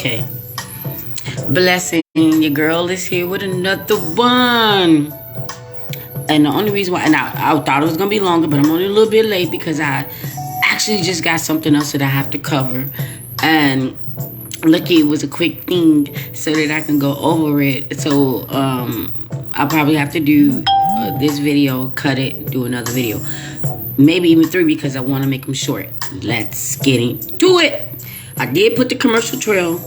Okay. Blessing, your girl is here with another one. And the only reason why, and I thought it was going to be longer, but I'm only a little bit late because I actually just got something else that I have to cover. And lucky it was a quick thing so that I can go over it. So I'll probably have to do this video, cut it, do another video. Maybe even 3 because I want to make them short. Let's get into it. I did put the commercial trail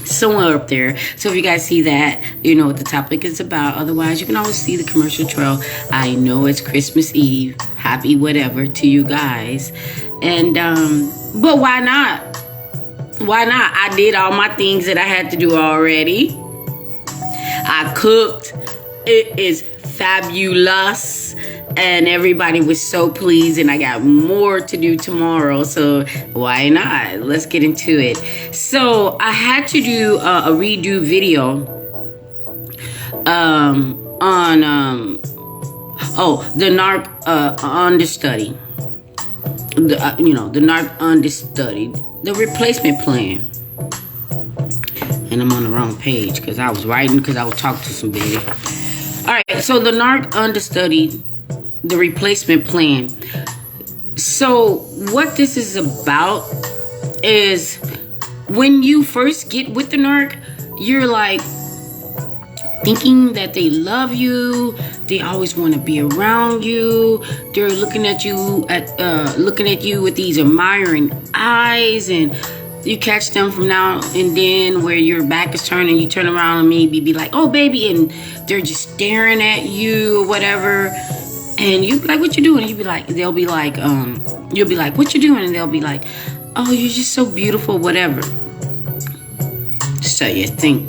somewhere up there, so if you guys see that, you know what the topic is about. Otherwise, you can always see the commercial trail. I know it's Christmas Eve. Happy whatever to you guys. And but why not? Why not? I did all my things that I had to do already. I cooked. It is fabulous. And everybody was so pleased, and I got more to do tomorrow, so why not? Let's get into it. So I had to do a redo video on the narc understudy. The narc understudy, the replacement plan. And I'm on the wrong page because I was writing because I was talking to some baby. All right, so the narc understudy, the replacement plan. So what this is about is when you first get with the narc, you're like thinking that they love you, they always want to be around you, they're looking at you with these admiring eyes, and you catch them from now and then where your back is turned and you turn around and maybe be like, oh baby, and they're just staring at you or whatever. And you be like, what you doing? And they'll be like, you'll be like, what you doing? And they'll be like, oh, you're just so beautiful, whatever. So you think,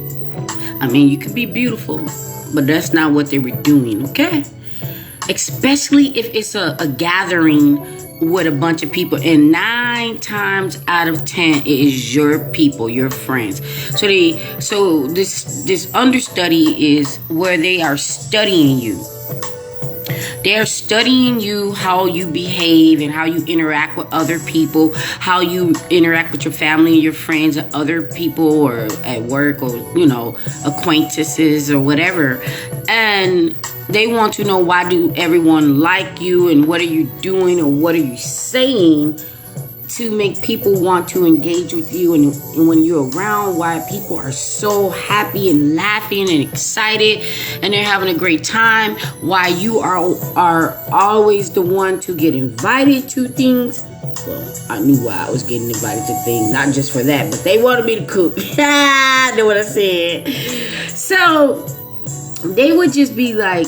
I mean, you could be beautiful, but that's not what they were doing, okay? Especially if it's a gathering with a bunch of people, and 9 times out of 10 it is your people, your friends. So this understudy is where they are studying you. They're studying you, how you behave and how you interact with other people, how you interact with your family and your friends and other people, or at work, or, acquaintances or whatever. And they want to know, why do everyone like you, and what are you doing or what are you saying to make people want to engage with you, and when you're around, why people are so happy and laughing and excited and they're having a great time, why you are always the one to get invited to things. Well, I knew why I was getting invited to things, not just for that, but they wanted me to cook. Know what I said? So they would just be like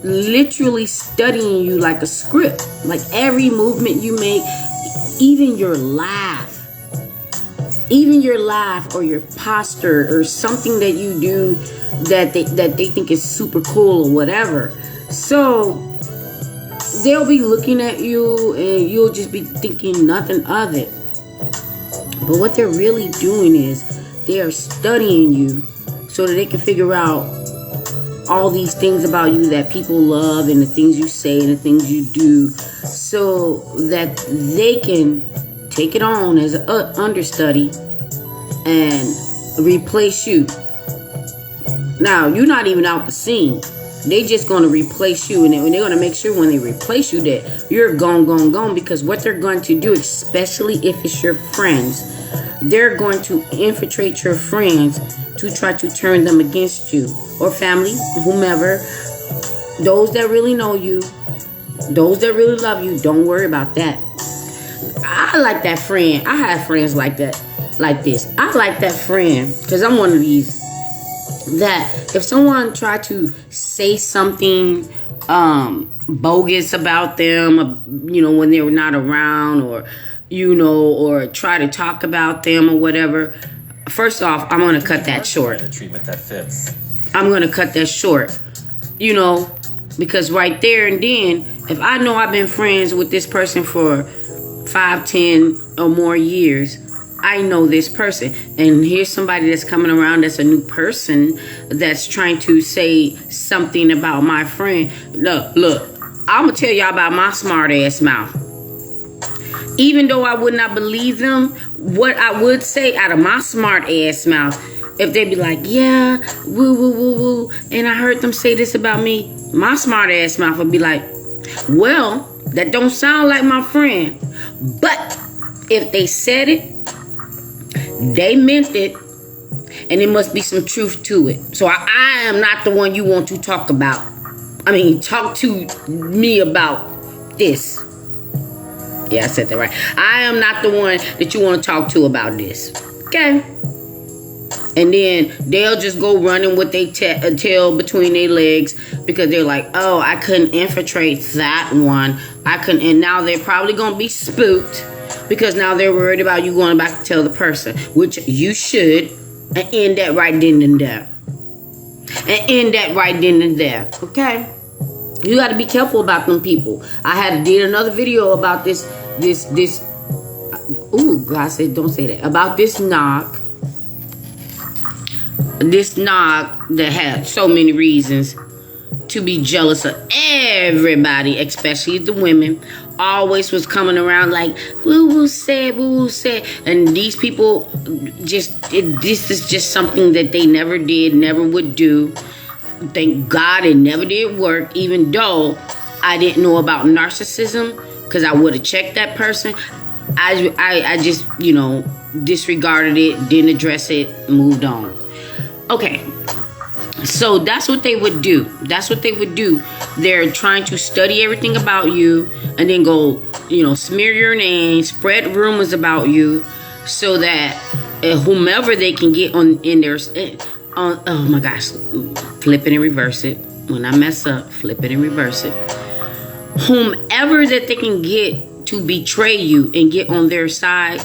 literally studying you like a script, like every movement you make, even your laugh or your posture or something that you do that they think is super cool or whatever. So they'll be looking at you and you'll just be thinking nothing of it. But what they're really doing is they are studying you so that they can figure out all these things about you that people love, and the things you say and the things you do, so that they can take it on as an understudy and replace you. Now, you're not even out the scene. They just going to replace you, and they're going to make sure when they replace you that you're gone, because what they're going to do, especially if it's your friends, they're going to infiltrate your friends to try to turn them against you, or family, whomever. Those that really know you, those that really love you, don't worry about that. I like that friend. I have friends like that, like this. I like that friend because I'm one of these that if someone tried to say something bogus about them, when they were not around, or or try to talk about them or whatever, first off, I'm going to cut that short. Treatment that fits. I'm going to cut that short, because right there and then, if I know I've been friends with this person for 5, 10 or more years, I know this person. And here's somebody that's coming around that's a new person that's trying to say something about my friend. Look, I'm going to tell y'all about my smart ass mouth. Even though I would not believe them, what I would say out of my smart ass mouth, if they be like, yeah, woo, woo, woo, woo, and I heard them say this about me, my smart ass mouth would be like, well, that don't sound like my friend. But if they said it, they meant it, and there must be some truth to it. So I am not the one you want to talk about. Talk to me about this. Yeah, I said that right. I am not the one that you want to talk to about this. Okay? And then they'll just go running with their tail between their legs because they're like, oh, I couldn't infiltrate that one. And now they're probably going to be spooked because now they're worried about you going back to tell the person, which you should, and end that right then and there. Okay? You got to be careful about them people. I did another video about this. Ooh, God said, don't say that. About this narc. This narc that had so many reasons to be jealous of everybody, especially the women. Always was coming around like, woo-woo said, woo-woo said. And these people this is just something that they never did, never would do. Thank God it never did work, even though I didn't know about narcissism, because I would have checked that person. I just, disregarded it, didn't address it, moved on. Okay, so that's what they would do. They're trying to study everything about you and then go, smear your name, spread rumors about you so that whomever they can get oh my gosh, flip it and reverse it. When I mess up, flip it and reverse it. Whomever that they can get to betray you and get on their side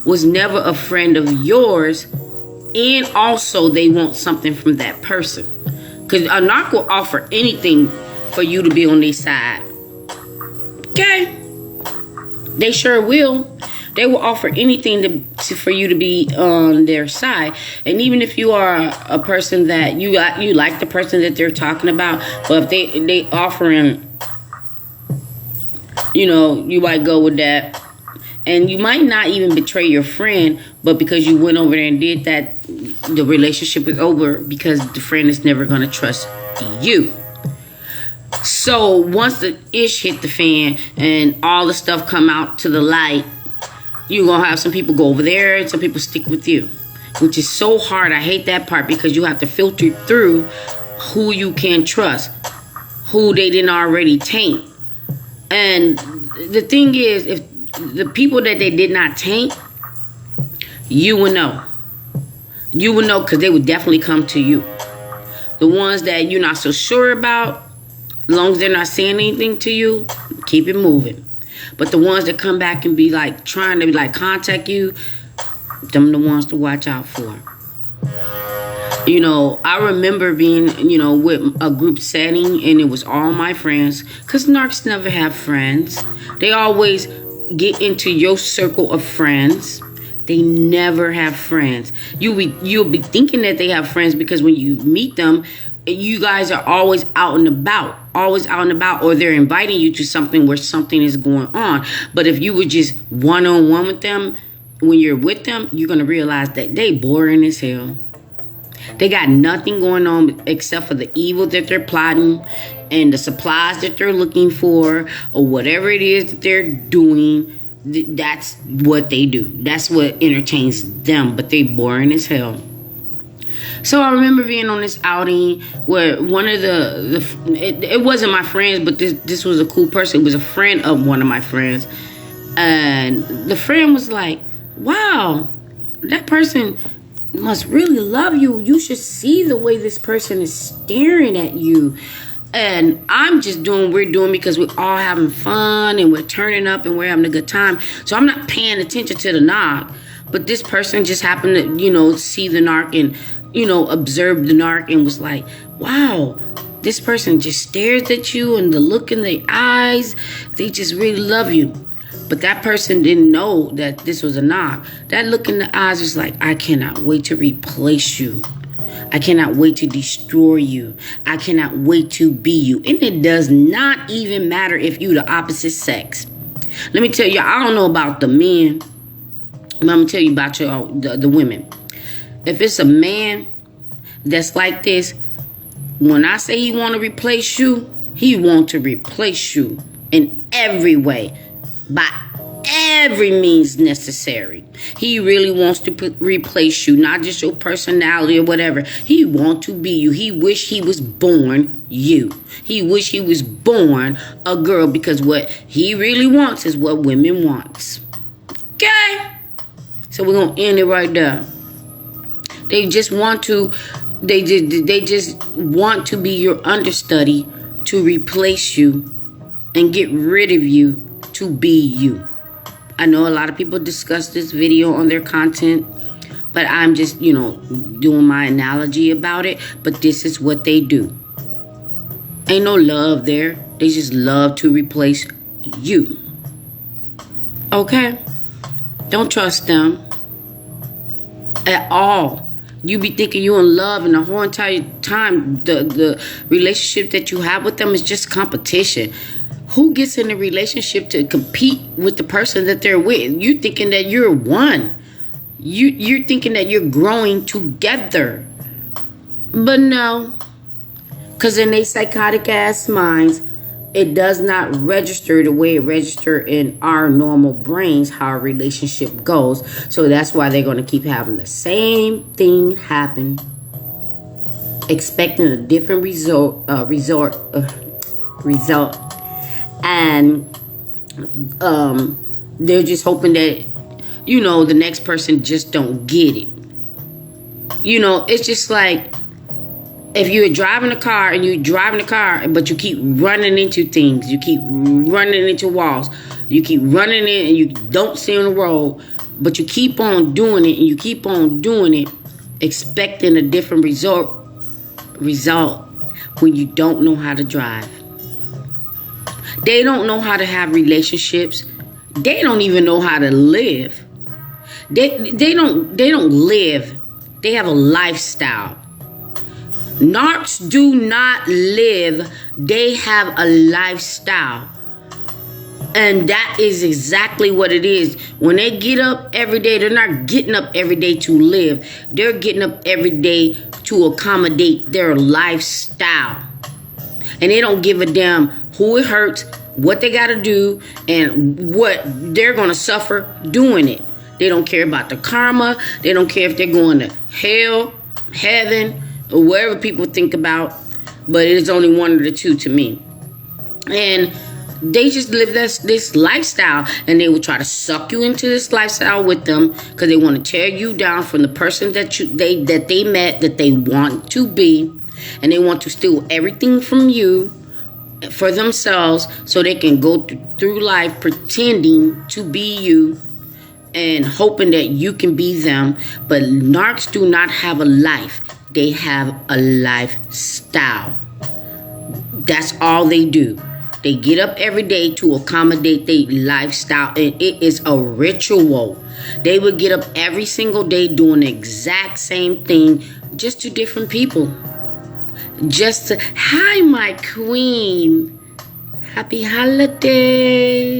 was never a friend of yours. And also they want something from that person. Because a narc will offer anything for you to be on their side. Okay? They sure will. They will offer anything for you to be on their side. And even if you are a person that you like the person that they're talking about, but if they offering, you might go with that. And you might not even betray your friend, but because you went over there and did that, the relationship is over because the friend is never going to trust you. So once the ish hit the fan and all the stuff come out to the light, you're going to have some people go over there and some people stick with you, which is so hard. I hate that part because you have to filter through who you can trust, who they didn't already taint. And the thing is, if the people that they did not taint, you will know. You will know because they would definitely come to you. The ones that you're not so sure about, as long as they're not saying anything to you, keep it moving. But the ones that come back and be like trying to like contact you, them the ones to watch out for. I remember being, with a group setting and it was all my friends. Because narcs never have friends. They always get into your circle of friends. They never have friends. You'll be thinking that they have friends because when you meet them, you guys are always out and about, or they're inviting you to something where something is going on. But if you were just one-on-one with them, when you're with them, you're going to realize that they boring as hell. They got nothing going on except for the evil that they're plotting and the supplies that they're looking for or whatever it is that they're doing. That's what they do. That's what entertains them. But they boring as hell. So I remember being on this outing where one of it wasn't my friends, but this was a cool person. It was a friend of one of my friends. And the friend was like, wow, that person must really love you. You should see the way this person is staring at you. And I'm just we're doing because we're all having fun and we're turning up and we're having a good time. So I'm not paying attention to the narc. But this person just happened to, see the narc and, observe the narc and was like, wow, this person just stares at you and the look in their eyes, they just really love you. But that person didn't know that this was a narc. That look in the eyes was like, I cannot wait to replace you. I cannot wait to destroy you. I cannot wait to be you. And it does not even matter if you're the opposite sex. Let me tell you, I don't know about the men, I'm gonna tell you about the women. If it's a man that's like this, when I say he want to replace you, he want to replace you in every way, by every means necessary. He really wants to replace you, not just your personality or whatever. He want to be you. He wish he was born you. He wish he was born a girl, because what he really wants is what women wants. Okay? So we're gonna end it right there. They just want to be your understudy to replace you and get rid of you to be you. I know a lot of people discuss this video on their content, but I'm just, doing my analogy about it. But this is what they do. Ain't no love there. They just love to replace you. Okay? Don't trust them at all. You be thinking you're in love, and the whole entire time the relationship that you have with them is just competition. Who gets in a relationship to compete with the person that they're with? You thinking that you're one. You're thinking that you're growing together. But no. Because in their psychotic ass minds, it does not register the way it registers in our normal brains how a relationship goes. So that's why they're going to keep having the same thing happen, expecting a different result. And they're just hoping that, the next person just don't get it. It's just like, if you're driving a car but you keep running into things, you keep running into walls, you keep running in and you don't stay on the road, but you keep on doing it and you keep on doing it, expecting a different result when you don't know how to drive. They don't know how to have relationships. They don't even know how to live. They don't live. They have a lifestyle. Narcs do not live. They have a lifestyle. And that is exactly what it is. When they get up every day, they're not getting up every day to live. They're getting up every day to accommodate their lifestyle. And they don't give a damn who it hurts, what they got to do, and what they're going to suffer doing it. They don't care about the karma. They don't care if they're going to hell, heaven, or wherever people think about. But it is only one of the two to me. And they just live this lifestyle, and they will try to suck you into this lifestyle with them because they want to tear you down from the person that they met, that they want to be, and they want to steal everything from you for themselves so they can go through life pretending to be you and hoping that you can be them. But narcs do not have a life. They have a lifestyle. That's all they do. They get up every day to accommodate their lifestyle, and it is a ritual. They would get up every single day doing the exact same thing, just to different people. Hi, my queen. Happy holidays.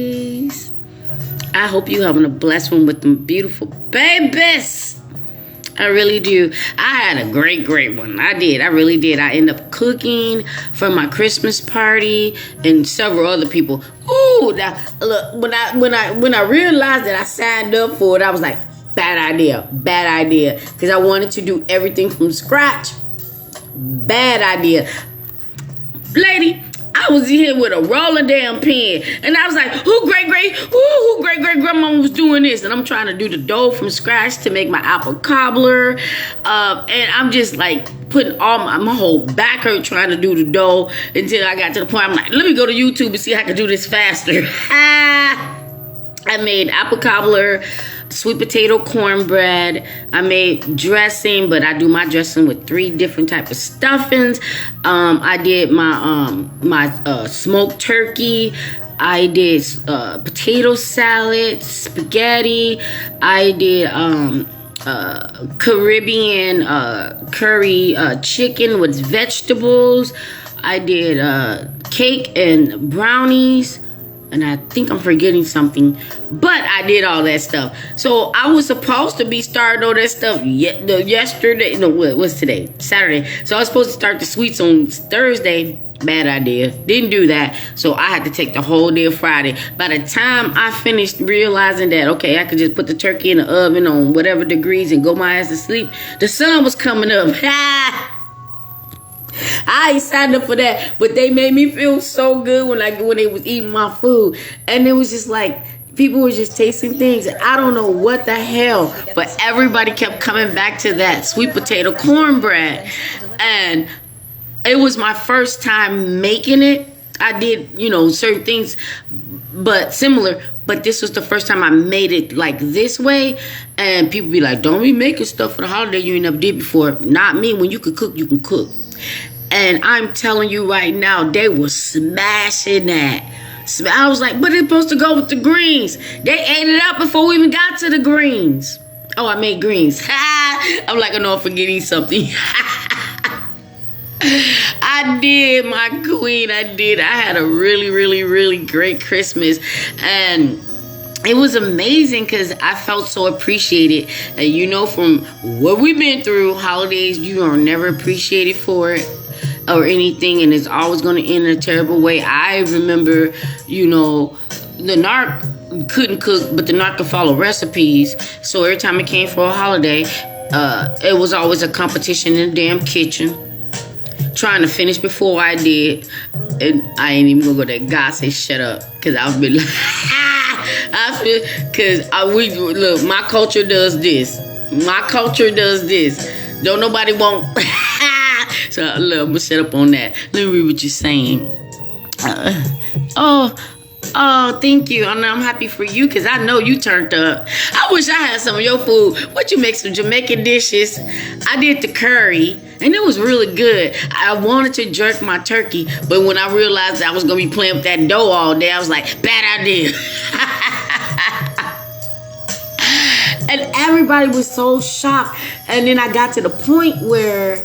I hope you're having a blessed one with them beautiful babies. I really do. I had a great one. I did. I really did. I ended up cooking for my Christmas party and several other people. Ooh, now, look, when I realized that I signed up for it, I was like, bad idea. Because I wanted to do everything from scratch. Bad idea. Lady, I was here with a roller damn pen, and I was like, who great grandma was doing this? And I'm trying to do the dough from scratch to make my apple cobbler, and I'm just like putting all my whole back hurt trying to do the dough until I got to the point I'm like, let me go to YouTube and see how I can do this faster. I made apple cobbler, sweet potato cornbread. I made dressing, but I do my dressing with 3 different types of stuffings. I did my smoked turkey. I did potato salad, spaghetti. I did Caribbean curry chicken with vegetables. I did cake and brownies. And I think I'm forgetting something, but I did all that stuff. So I was supposed to be starting all that stuff yesterday. No, what's today? Saturday. So I was supposed to start the sweets on Thursday. Bad idea. Didn't do that. So I had to take the whole day of Friday. By the time I finished realizing that, okay, I could just put the turkey in the oven on whatever degrees and go my ass to sleep, the sun was coming up. I ain't signed up for that, but they made me feel so good when they was eating my food, and it was just like people were just tasting things. I don't know what the hell, but everybody kept coming back to that sweet potato cornbread, and it was my first time making it. I did, certain things, but similar. But this was the first time I made it like this way, and people be like, "Don't be making stuff for the holiday you ain't never did before." Not me. When you can cook, you can cook. And I'm telling you right now, they were smashing that. I was like, but it's supposed to go with the greens. They ate it up before we even got to the greens. Oh, I made greens. I'm like, I know I'm forgetting something. I did, my queen. I did. I had a really, really, really great Christmas. And it was amazing because I felt so appreciated. And from what we've been through, holidays, you are never appreciated for it or anything, and it's always going to end in a terrible way. I remember, the narc couldn't cook, but the narc could follow recipes. So every time it came for a holiday, it was always a competition in the damn kitchen, trying to finish before I did. And I ain't even gonna go there. God say shut up, because I've been like, look, my culture does this. My culture does this. Don't nobody want. So look, I'm gonna shut up on that. Let me read what you're saying. Oh, thank you. I'm happy for you because I know you turned up. I wish I had some of your food. What you make, some Jamaican dishes? I did the curry, and it was really good. I wanted to jerk my turkey, but when I realized I was gonna be playing with that dough all day, I was like, bad idea. And everybody was so shocked. And then I got to the point where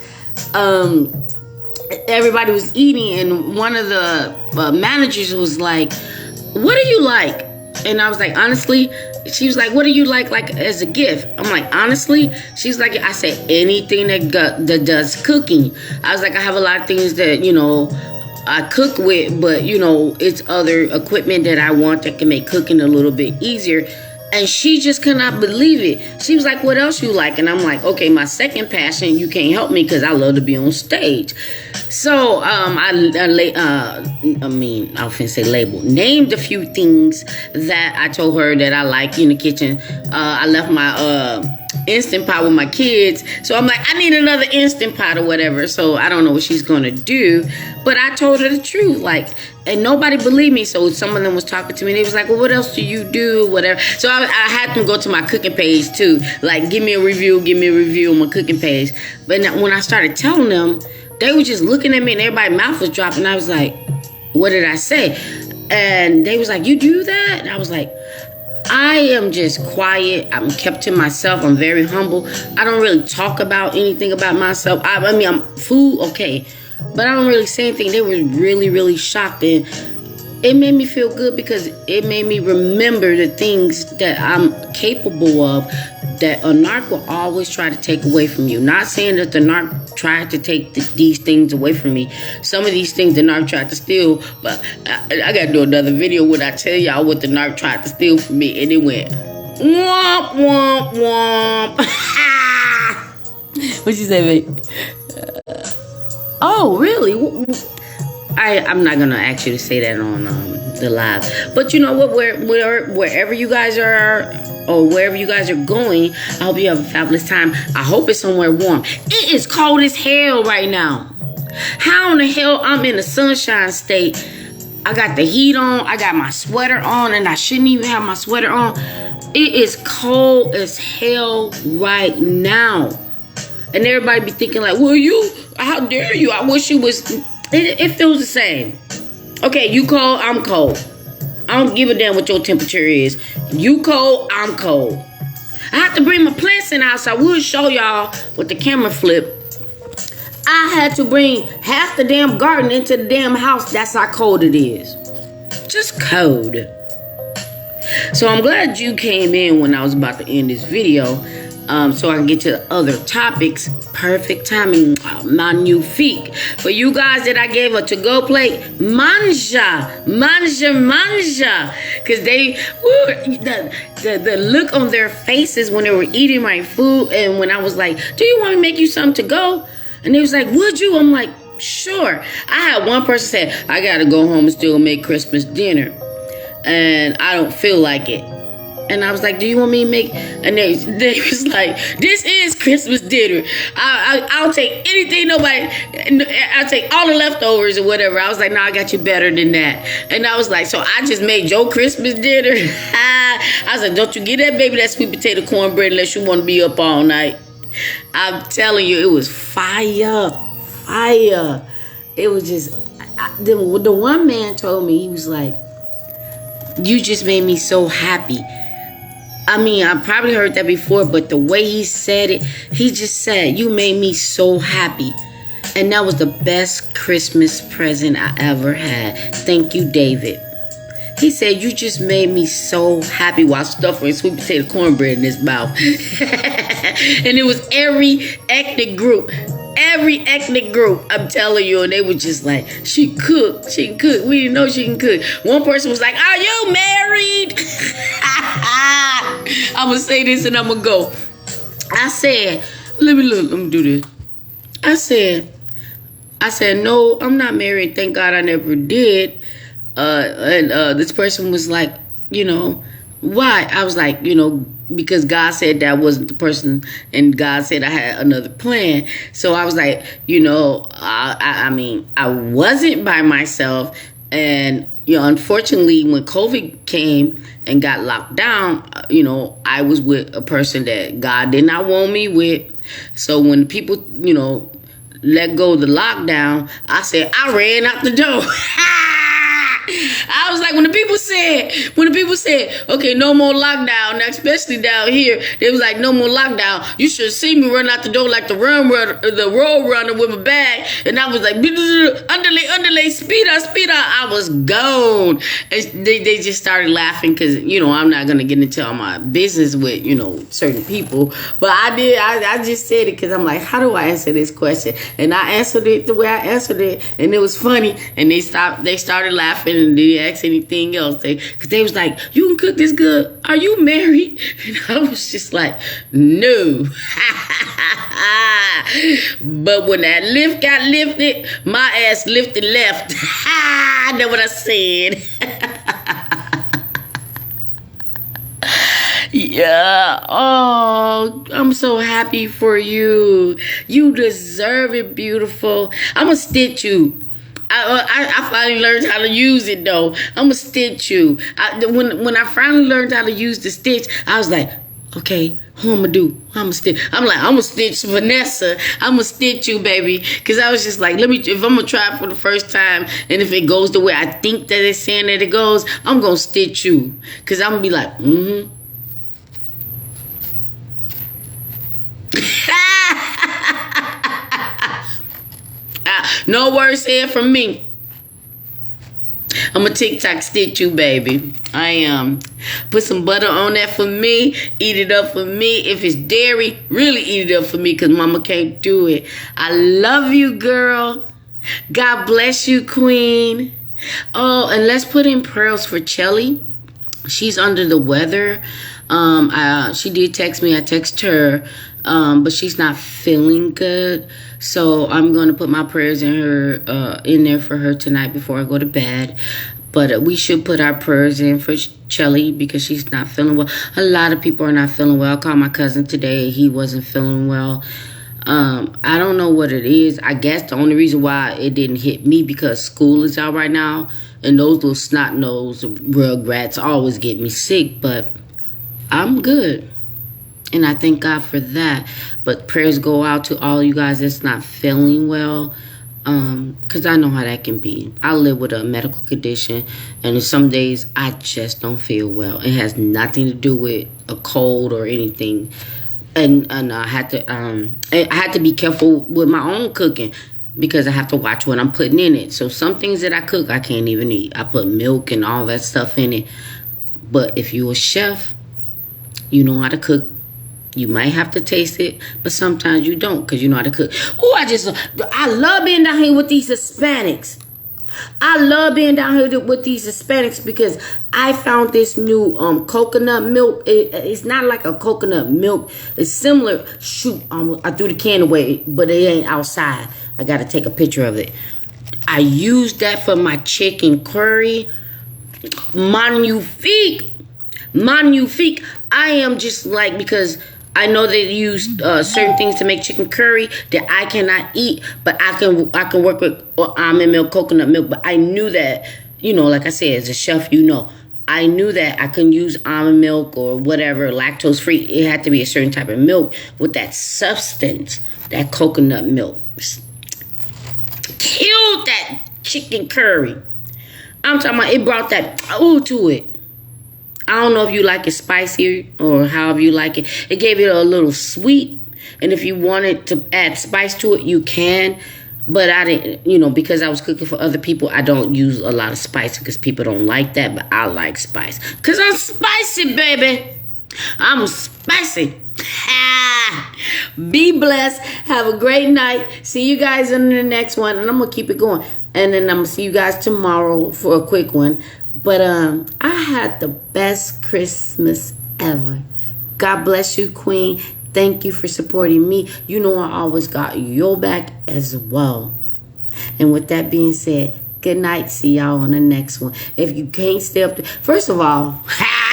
everybody was eating, and one of the managers was like, what do you like? And I was like, honestly. She was like, what do you like as a gift? I'm like, honestly. She's like, I said, anything that does cooking. I was like, I have a lot of things that I cook with, but it's other equipment that I want that can make cooking a little bit easier. And she just could not believe it. She was like, what else you like? And I'm like, okay, my second passion, you can't help me because I love to be on stage. So named a few things that I told her that I like in the kitchen. I left my Instant Pot with my kids. So I'm like, I need another Instant Pot or whatever. So I don't know what she's going to do. But I told her the truth. And nobody believed me. So some of them was talking to me. They was like, well, what else do you do? Whatever. So I had them go to my cooking page too. Like, give me a review on my cooking page. But when I started telling them, they were just looking at me and everybody's mouth was dropping. I was like, what did I say? And they was like, you do that? And I was like, I am just quiet. I'm kept to myself. I'm very humble. I don't really talk about anything about myself. I'm food, okay. But I don't really say anything. They were really, really shocked. And it made me feel good because it made me remember the things that I'm capable of that a narc will always try to take away from you. Not saying that the narc tried to take these things away from me. Some of these things the narc tried to steal, but I got to do another video when I tell y'all what the narc tried to steal from me, and it went womp, womp, womp. What you say, babe? Oh, really? I'm not going to ask you to say that on the live. But you know what? Wherever you guys are, or wherever you guys are going, I hope you have a fabulous time. I hope it's somewhere warm. It is cold as hell right now. How in the hell I'm in the sunshine state? I got the heat on. I got my sweater on, and I shouldn't even have my sweater on. It is cold as hell right now. And everybody be thinking like, well, how dare you? I wish you was... It feels the same. Okay, you cold, I'm cold. I don't give a damn what your temperature is. You cold, I'm cold. I have to bring my plants in the house. I would show y'all with the camera flip. I had to bring half the damn garden into the damn house. That's how cold it is. Just code. So I'm glad you came in when I was about to end this video, so I can get to the other topics. Perfect timing, magnifique. For you guys that I gave a to-go plate, manja. Because the look on their faces when they were eating my food, and when I was like, do you want me to make you something to go? And they was like, would you? I'm like, sure. I had one person say, I got to go home and still make Christmas dinner. And I don't feel like it. And I was like, do you want me to make? And they was like, this is Christmas dinner. I'll take anything, I'll take all the leftovers or whatever. I was like, no, I got you better than that. And I was like, so I just made your Christmas dinner. I was like, don't you get that baby that sweet potato cornbread unless you want to be up all night. I'm telling you, it was fire. It was just, the one man told me, he was like, you just made me so happy. I mean, I probably heard that before, but the way he said it, he just said, you made me so happy. And that was the best Christmas present I ever had. Thank you, David. He said, you just made me so happy while stuffing sweet potato cornbread in his mouth. And it was every ethnic group. I'm telling you, and they were just like, she cooked. We didn't know she can cook. One person was like, are you married? I'm gonna say this and I'm gonna go. I said, let me do this. I said, no, I'm not married. Thank God I never did. And this person was like, why? I was like, because God said that wasn't the person, and God said I had another plan. So I was like, I mean, I wasn't by myself. And, unfortunately, when COVID came and got locked down, I was with a person that God did not want me with. So when people, let go of the lockdown, I said, I ran out the door. I was like, when the people said, okay, no more lockdown, now especially down here, they was like, no more lockdown. You should see me run out the door like the road runner with my bag, and I was like, underlay, speed up. I was gone. And they just started laughing because I'm not gonna get into all my business with certain people, but I just said it because I'm like, how do I answer this question? And I answered it the way I answered it, and it was funny, and they started laughing. And they didn't ask anything else. Because they was like, you can cook this good. Are you married? And I was just like, no. But when that lift got lifted, my ass lifted left. That's what I said. Yeah. Oh, I'm so happy for you. You deserve it, beautiful. I'm going to stitch you. I finally learned how to use it, though. I'm going to stitch you. When I finally learned how to use the stitch, I was like, okay, who I'm going to do? I'm going to stitch. I'm going to stitch Vanessa. I'm going to stitch you, baby. Because I was just like, if I'm going to try it for the first time, and if it goes the way I think that it's saying that it goes, I'm going to stitch you. Because I'm going to be like, mm-hmm. No words said from me. I'm a TikTok stitch you, baby. I am. Put some butter on that for me. Eat it up for me. If it's dairy, really eat it up for me because mama can't do it. I love you, girl. God bless you, queen. Oh, and let's put in prayers for Chelly. She's under the weather. She did text me. I text her. But she's not feeling good. So I'm going to put my prayers in there for her tonight before I go to bed. But we should put our prayers in for Chelly because she's not feeling well. A lot of people are not feeling well. I called my cousin today. He wasn't feeling well. I don't know what it is. I guess the only reason why it didn't hit me because school is out right now. And those little snot-nosed rugrats always get me sick. But I'm good. And I thank God for that. But prayers go out to all you guys that's not feeling well. Because I know how that can be. I live with a medical condition. And some days I just don't feel well. It has nothing to do with a cold or anything. And I had to be careful with my own cooking. because I have to watch what I'm putting in it. So some things that I cook, I can't even eat. I put milk and all that stuff in it. But if you're a chef, you know how to cook. You might have to taste it, but sometimes you don't because you know how to cook. Oh, I love being down here with these Hispanics. I love being down here with these Hispanics because I found this new coconut milk. It's not like a coconut milk. It's similar. Shoot, I threw the can away, but it ain't outside. I got to take a picture of it. I used that for my chicken curry. Magnifique. I am just like, because I know they use certain things to make chicken curry that I cannot eat, but I can work with almond milk, coconut milk. But I knew that, like I said, as a chef, I knew that I couldn't use almond milk or whatever, lactose free. It had to be a certain type of milk with that substance, that coconut milk. Killed that chicken curry. I'm talking about, it brought that to it. I don't know if you like it spicy or however you like it. It gave it a little sweet. And if you wanted to add spice to it, you can. But I didn't, because I was cooking for other people, I don't use a lot of spice because people don't like that. But I like spice. Because I'm spicy, baby. I'm spicy. Be blessed. Have a great night. See you guys in the next one. And I'm going to keep it going. And then I'm going to see you guys tomorrow for a quick one. But I had the best Christmas ever. God bless you, Queen. Thank you for supporting me. I always got your back as well. And with that being said, good night. See y'all on the next one. If you can't stay up first of all,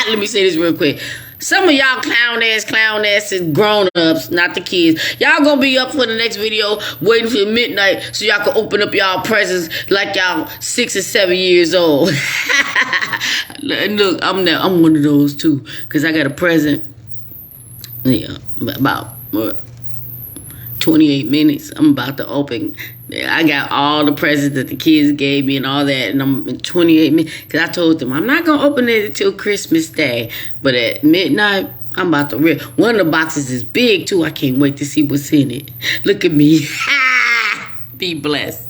let me say this real quick. Some of y'all clown ass grown-ups, not the kids. Y'all gonna be up for the next video waiting for midnight so y'all can open up y'all presents like y'all 6 or 7 years old. Look, I'm one of those too, because I got a present. Yeah, about 28 minutes. I'm about to open. I got all the presents that the kids gave me and all that, and I'm in 28 minutes because I told them I'm not gonna open it until Christmas Day. But at midnight, I'm about to rip. One of the boxes is big too. I can't wait to see what's in it. Look at me. Be blessed.